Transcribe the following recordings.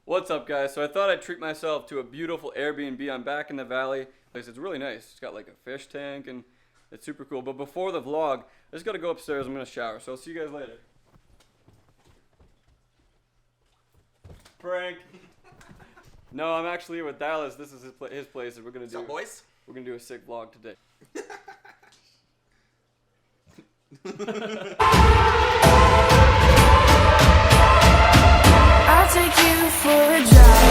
What's up, guys? So I thought I'd treat myself to a beautiful Airbnb. I'm back in the valley. It's really nice. It's got like a fish tank and it's super cool. But before the vlog, I just gotta go upstairs. I'm gonna shower. So I'll see you guys later. Prank. No, I'm actually here with Dallas. This is his place, and we're gonna do. What's up, boys? We're gonna do a sick vlog today. I'll take you for a drive.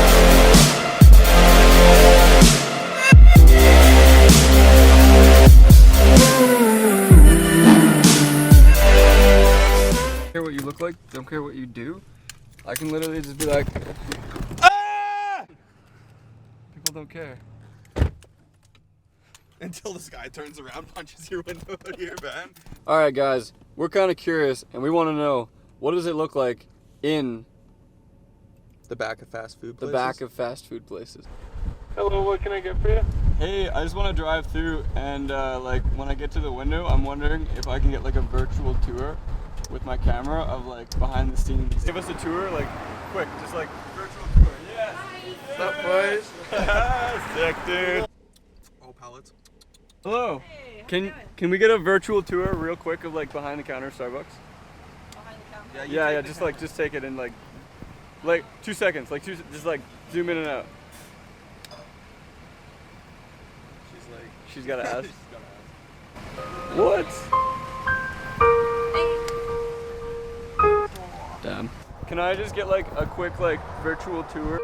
Don't care what you look like, don't care what you do. I can literally just be like, ah! People don't care. Until this guy turns around, punches your window out of your van. Alright guys, we're kind of curious and we want to know, what does it look like in The back of fast food the places? back of fast food places? Hello, what can I get for you? Hey, I just want to drive through and like when I get to the window, I'm wondering if I can get like a virtual tour with my camera of like behind the scenes. Give us a tour, like quick, just like virtual tour. Yes. What's up, boys? Sick, dude. All pallets. Hello. Hey, how you Can doing? can we get a virtual tour real quick of like behind the counter Starbucks? Behind the counter? Yeah, just take it in like 2 seconds, just like zoom in and out. She's gotta ask. What? Damn. Can I just get like a quick like virtual tour?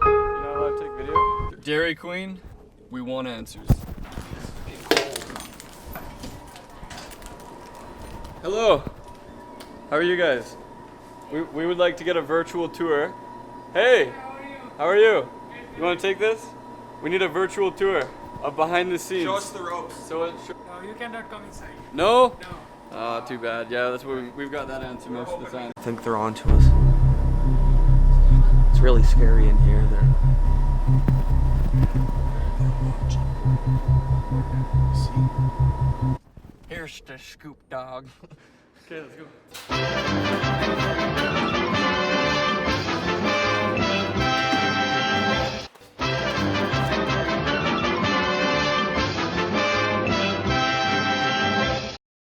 You're not allowed to take video? Dairy Queen, we want answers. Hello. How are you guys? We would like to get a virtual tour. Hey. How are you? You want to take this? We need a virtual tour of behind the scenes. Show us the ropes. So No, you cannot come inside. No? No. Oh, too bad. Yeah, that's what we've got that answer most of the time. I think they're on to us. It's really scary in here. Here's the scoop, dog. Okay, let's go.